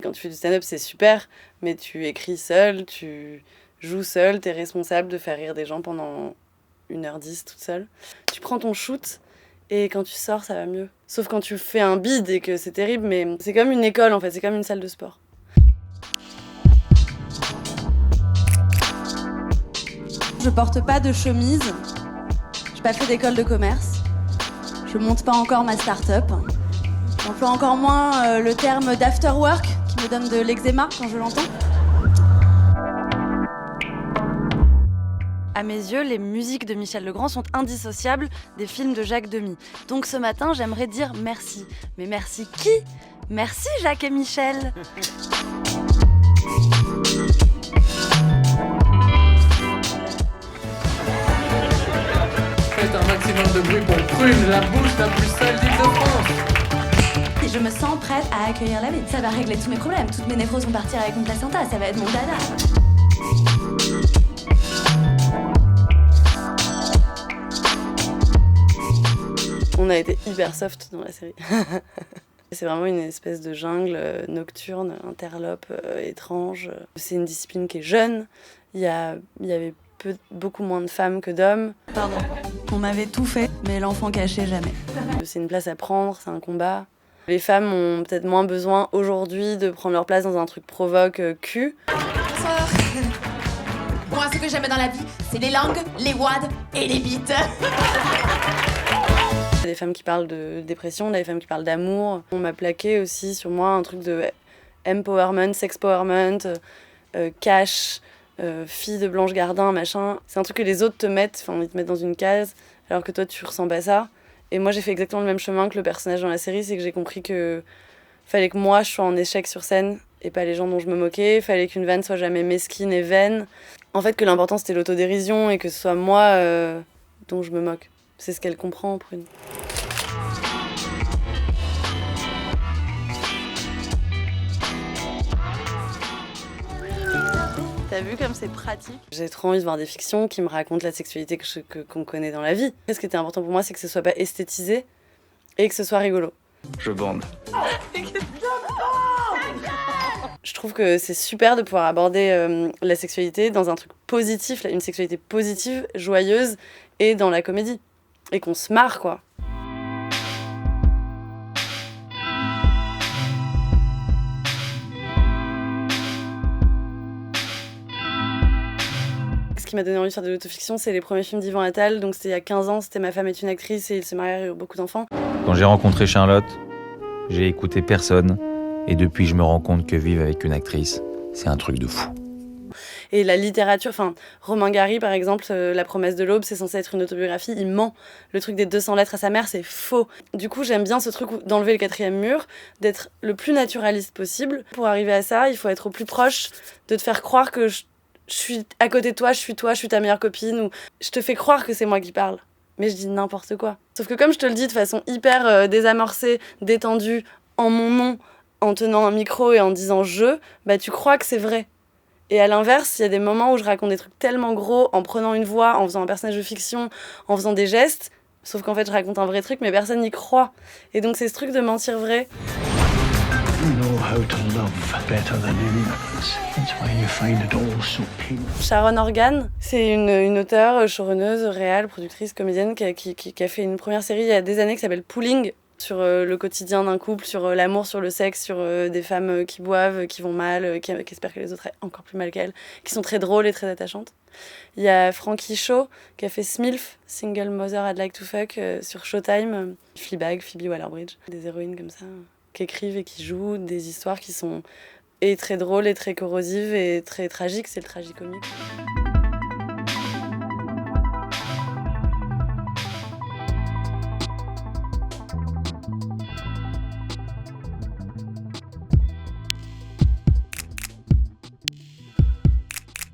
Quand tu fais du stand-up, c'est super, mais tu écris seul, tu joues seul, t'es responsable de faire rire des gens pendant 1h10 toute seule. Tu prends ton shoot et quand tu sors, ça va mieux. Sauf quand tu fais un bide et que c'est terrible, mais c'est comme une école en fait, c'est comme une salle de sport. Je porte pas de chemise, j'ai pas fait d'école de commerce, je monte pas encore ma start-up. J'emploie encore moins le terme d'after work qui me donne de l'eczéma quand je l'entends. À mes yeux, les musiques de Michel Legrand sont indissociables des films de Jacques Demy. Donc ce matin, j'aimerais dire merci. Mais merci qui ? Merci Jacques et Michel. Faites un maximum de bruit pour Prune, la bouche la plus sale d'Île-de-France. Et je me sens prête à accueillir la vie. Ça va régler tous mes problèmes. Toutes mes néphros vont partir avec mon placenta. Ça va être mon dada. On a été hyper soft dans la série. C'est vraiment une espèce de jungle nocturne, interlope, étrange. C'est une discipline qui est jeune. Il y avait beaucoup moins de femmes que d'hommes. Pardon. On m'avait tout fait, mais l'enfant caché jamais. C'est une place à prendre, c'est un combat. Les femmes ont peut-être moins besoin aujourd'hui de prendre leur place dans un truc provoque cul. Bonsoir. Moi, ce que j'aime dans la vie, c'est les langues, les wads et les bites. Il y a des femmes qui parlent de dépression, des femmes qui parlent d'amour. On m'a plaqué aussi sur moi un truc de empowerment, sexpowerment, cash, fille de Blanche Gardin, machin. C'est un truc que les autres te mettent, enfin ils te mettent dans une case, alors que toi tu ressens pas ça. Et moi j'ai fait exactement le même chemin que le personnage dans la série, c'est que j'ai compris que fallait que moi je sois en échec sur scène et pas les gens dont je me moquais. Fallait qu'une vanne soit jamais mesquine et vaine. En fait que l'important c'était l'autodérision et que ce soit moi dont je me moque. C'est ce qu'elle comprend, Prune. T'as vu comme c'est pratique ? J'ai trop envie de voir des fictions qui me racontent la sexualité qu'on connaît dans la vie. Ce qui était important pour moi, c'est que ce soit pas esthétisé et que ce soit rigolo. Je bande. Je trouve que c'est super de pouvoir aborder la sexualité dans un truc positif, une sexualité positive, joyeuse et dans la comédie. Et qu'on se marre, quoi. Ce qui m'a donné envie de faire de l'autofiction, c'est les premiers films d'Yvan Attal. Donc c'était il y a 15 ans, c'était Ma femme est une actrice et il se mariait avec beaucoup d'enfants. Quand j'ai rencontré Charlotte, j'ai écouté personne. Et depuis, je me rends compte que vivre avec une actrice, c'est un truc de fou. Et la littérature, enfin, Romain Gary, par exemple, La promesse de l'aube, c'est censé être une autobiographie, il ment. Le truc des 200 lettres à sa mère, c'est faux. Du coup, j'aime bien ce truc d'enlever le 4e mur, d'être le plus naturaliste possible. Pour arriver à ça, il faut être au plus proche, de te faire croire que je suis à côté de toi, je suis ta meilleure copine, ou je te fais croire que c'est moi qui parle. Mais je dis n'importe quoi. Sauf que comme je te le dis de façon hyper désamorcée, détendue, en mon nom, en tenant un micro et en disant « je », bah tu crois que c'est vrai. Et à l'inverse, il y a des moments où je raconte des trucs tellement gros en prenant une voix, en faisant un personnage de fiction, en faisant des gestes, sauf qu'en fait je raconte un vrai truc, mais personne n'y croit. Et donc c'est ce truc de mentir vrai. Sharon Organ, c'est une auteure, showrunneuse, réal, productrice, comédienne qui a fait une première série il y a des années qui s'appelle Pooling, sur le quotidien d'un couple, sur l'amour, sur le sexe, sur des femmes qui boivent, qui vont mal, qui espèrent que les autres aient encore plus mal qu'elles, qui sont très drôles et très attachantes. Il y a Frankie Shaw qui a fait Smilf, Single Mother I'd Like to Fuck, sur Showtime. Fleabag, Phoebe Waller-Bridge, des héroïnes comme ça, qui écrivent et qui jouent des histoires qui sont et très drôles et très corrosives et très tragiques, c'est le tragicomique.